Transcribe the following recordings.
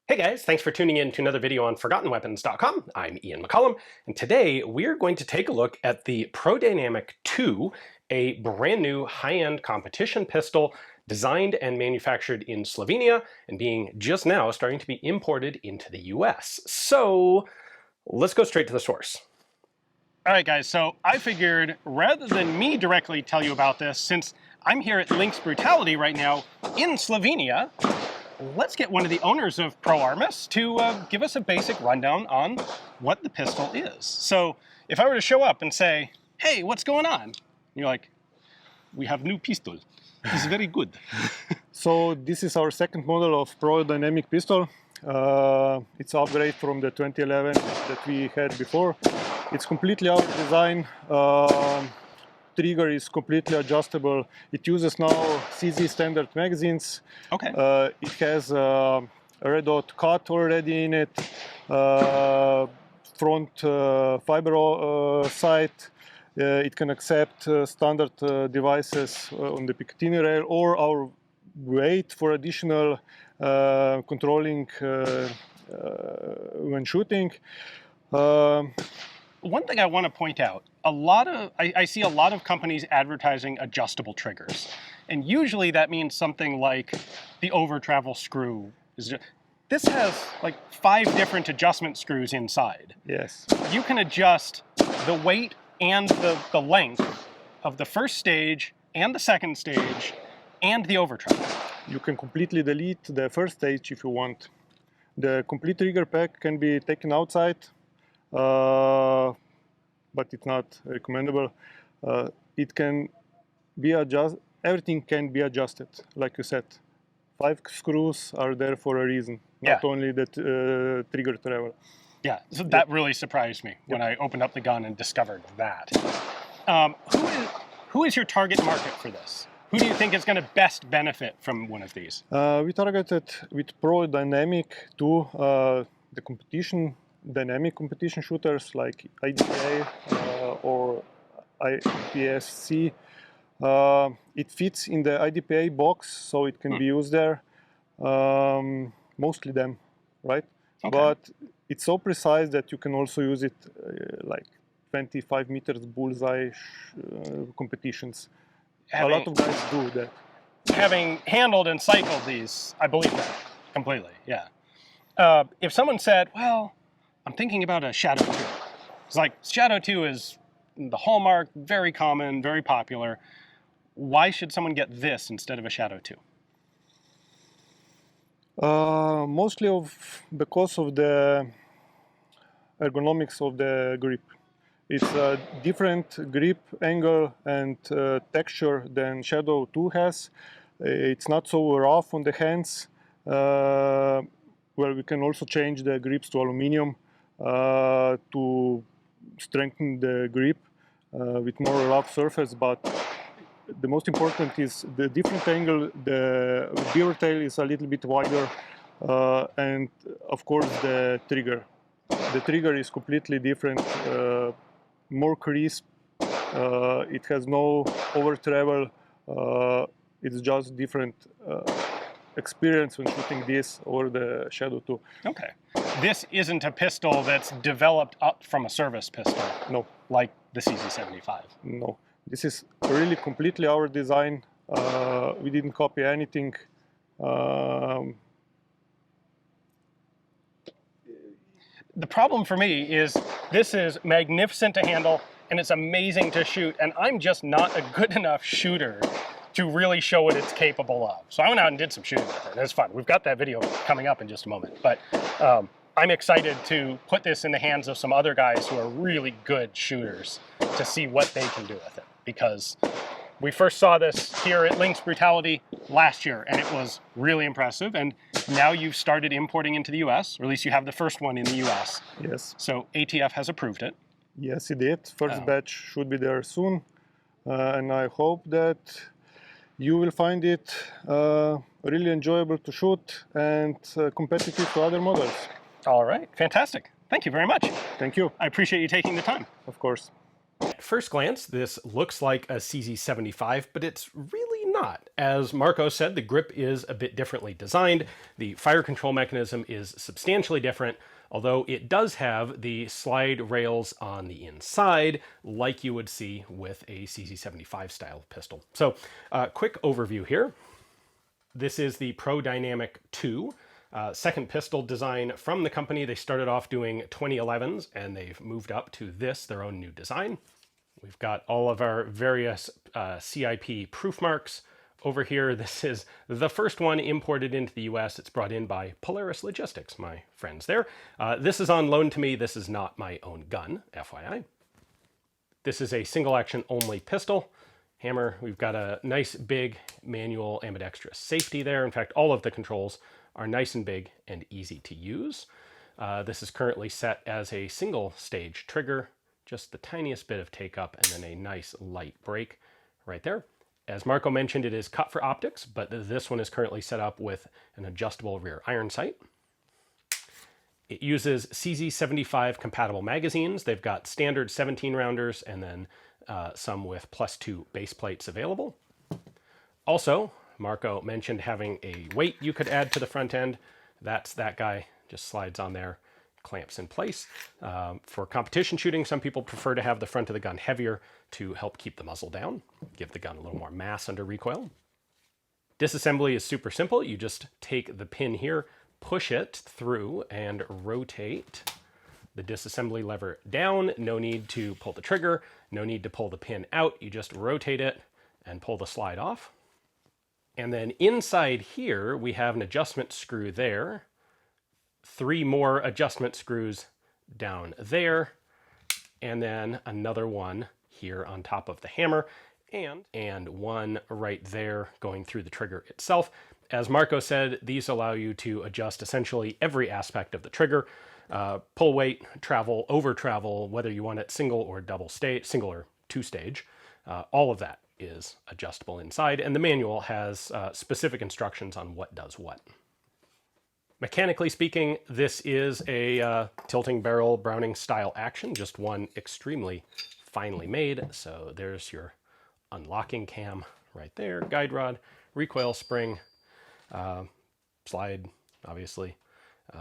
Hey guys, thanks for tuning in to another video on ForgottenWeapons.com. I'm Ian McCollum, and today we're going to take a look at the Prodynamic II, a brand new high-end competition pistol designed and manufactured in Slovenia and being just now starting to be imported into the US. So let's go straight to the source. All right guys, so I figured rather than me directly tell you about this, since I'm here at Lynx Brutality right now in Slovenia, let's get one of the owners of Proarmis to give us a basic rundown on what the pistol is. So if I were to show up and say, hey, what's going on? You're like, we have new pistol. It's very good. So this is our second model of Prodynamic pistol. It's an upgrade from the 2011 that we had before. It's completely our design. Trigger is completely adjustable. It uses now CZ standard magazines. Okay. It has a red dot cut already in it. Front fiber sight. It can accept standard devices on the Picatinny rail or our weight for additional controlling when shooting. One thing I want to point out, I see a lot of companies advertising adjustable triggers. And usually that means something like the over travel screw. This has like 5 different adjustment screws inside. Yes. You can adjust the weight and the length of the first stage and the second stage and the over travel. You can completely delete the first stage if you want. The complete trigger pack can be taken outside. But it's not recommendable. It can be adjusted. Everything can be adjusted, like you said. 5 screws are there for a reason, not only the trigger travel. Yeah, so that really surprised me when I opened up the gun and discovered that. Who is your target market for this? Who do you think is going to best benefit from one of these? We targeted with Prodynamic II the competition. Dynamic competition shooters like IDPA or IPSC. It fits in the IDPA box, so it can be used there. Mostly them, right? Okay. But it's so precise that you can also use it like 25 meters bullseye competitions. A lot of guys do that. Having handled and cycled these, I believe that completely, yeah. If someone said, well, I'm thinking about a Shadow 2. It's like, Shadow 2 is the hallmark, very common, very popular. Why should someone get this instead of a Shadow 2? Mostly because of the ergonomics of the grip. It's a different grip angle and texture than Shadow 2 has. It's not so rough on the hands. Well, we can also change the grips to aluminum to strengthen the grip with more rough surface, but the most important is the different angle. The beaver tail is a little bit wider, and of course the trigger. The trigger is completely different, more crisp. It has no over travel. It's just different experience when shooting this or the Shadow 2. Okay. This isn't a pistol that's developed up from a service pistol. No. Like the CZ75. No. This is really completely our design. We didn't copy anything. The problem for me is this is magnificent to handle and it's amazing to shoot, and I'm just not a good enough shooter to really show what it's capable of. So I went out and did some shooting with it, and it's fun. We've got that video coming up in just a moment. But I'm excited to put this in the hands of some other guys who are really good shooters to see what they can do with it. Because we first saw this here at Lynx Brutality last year, and it was really impressive. And now you've started importing into the US, or at least you have the first one in the US. Yes. So ATF has approved it. Yes, it did. First batch should be there soon. And I hope that you will find it really enjoyable to shoot and competitive to other models. All right, fantastic. Thank you very much. Thank you. I appreciate you taking the time. Of course. At first glance, this looks like a CZ75, but it's really not. As Marco said, the grip is a bit differently designed. The fire control mechanism is substantially different, although it does have the slide rails on the inside, like you would see with a CZ75 style pistol. So, quick overview here. This is the Prodynamic II, second pistol design from the company. They started off doing 2011s, and they've moved up to this, their own new design. We've got all of our various CIP proof marks over here. This is the first one imported into the US. It's brought in by Polaris Logistics, my friends there. This is on loan to me. This is not my own gun, FYI. This is a single action only pistol. Hammer, we've got a nice big manual ambidextrous safety there. In fact, all of the controls are nice and big and easy to use. This is currently set as a single stage trigger, just the tiniest bit of take up and then a nice light break right there. As Marco mentioned, it is cut for optics, but this one is currently set up with an adjustable rear iron sight. It uses CZ75 compatible magazines. They've got standard 17 rounders and then some with +2 base plates available. Also, Marco mentioned having a weight you could add to the front end. That's that guy, just slides on there, clamps in place. For competition shooting, some people prefer to have the front of the gun heavier to help keep the muzzle down, give the gun a little more mass under recoil. Disassembly is super simple. You just take the pin here, push it through, and rotate the disassembly lever down. No need to pull the trigger, no need to pull the pin out. You just rotate it and pull the slide off. And then inside here, we have an adjustment screw there, 3 more adjustment screws down there, and then another one here on top of the hammer, and one right there going through the trigger itself. As Marco said, these allow you to adjust essentially every aspect of the trigger, pull weight, travel, over travel, whether you want it single or double stage, single or 2-stage, all of that is adjustable inside, and the manual has specific instructions on what does what. Mechanically speaking, this is a tilting barrel Browning style action, just one extremely finely made. So there's your unlocking cam right there, guide rod, recoil spring, slide, obviously.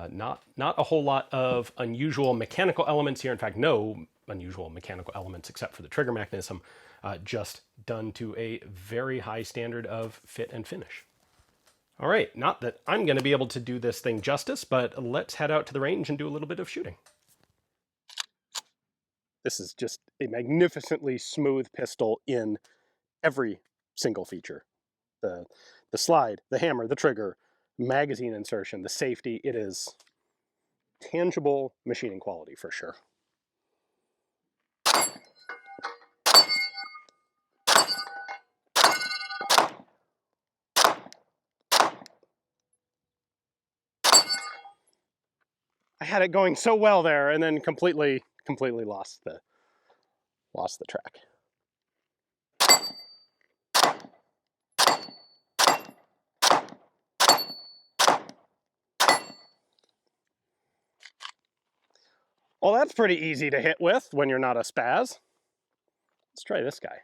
Not a whole lot of unusual mechanical elements here. In fact, no unusual mechanical elements except for the trigger mechanism, just done to a very high standard of fit and finish. All right, not that I'm going to be able to do this thing justice, but let's head out to the range and do a little bit of shooting. This is just a magnificently smooth pistol in every single feature. The slide, the hammer, the trigger, magazine insertion, the safety. It is tangible machining quality for sure. I had it going so well there, and then completely lost the track. Well, that's pretty easy to hit with when you're not a spaz. Let's try this guy.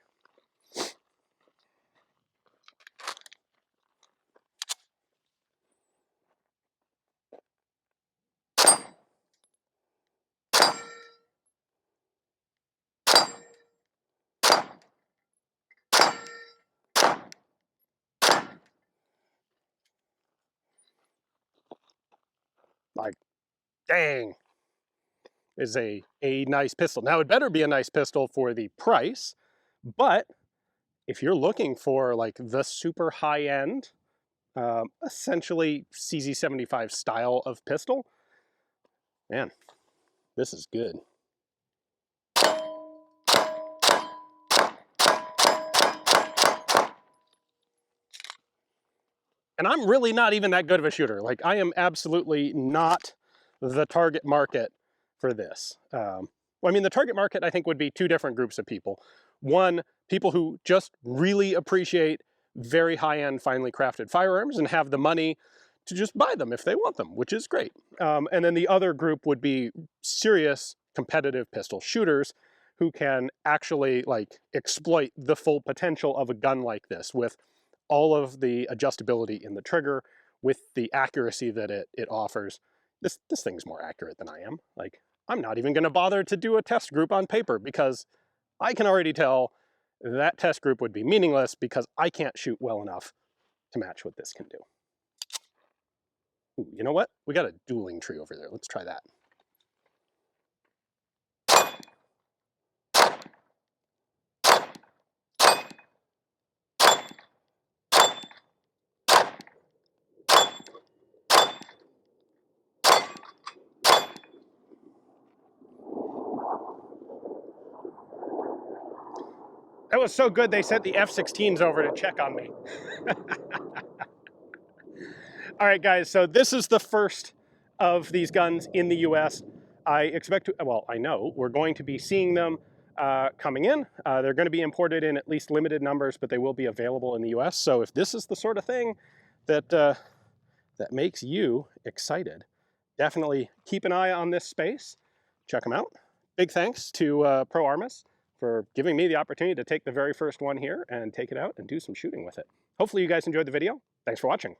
Like, dang, is a nice pistol. Now, it better be a nice pistol for the price, but if you're looking for like the super high end, essentially CZ75 style of pistol, man, this is good. And I'm really not even that good of a shooter. Like, I am absolutely not the target market for this. Well, I mean, the target market, I think, would be 2 different groups of people. One, people who just really appreciate very high-end, finely crafted firearms and have the money to just buy them if they want them, which is great. And then the other group would be serious competitive pistol shooters who can actually like exploit the full potential of a gun like this with all of the adjustability in the trigger with the accuracy that it offers, this thing's more accurate than I am. Like, I'm not even gonna bother to do a test group on paper because I can already tell that test group would be meaningless because I can't shoot well enough to match what this can do. Ooh, you know what? We got a dueling tree over there. Let's try that. That was so good they sent the F-16s over to check on me. All right, guys, so this is the first of these guns in the US. I expect to, well, I know we're going to be seeing them coming in. They're going to be imported in at least limited numbers, but they will be available in the US. So if this is the sort of thing that, that makes you excited, definitely keep an eye on this space. Check them out. Big thanks to Proarmis for giving me the opportunity to take the very first one here and take it out and do some shooting with it. Hopefully you guys enjoyed the video. Thanks for watching.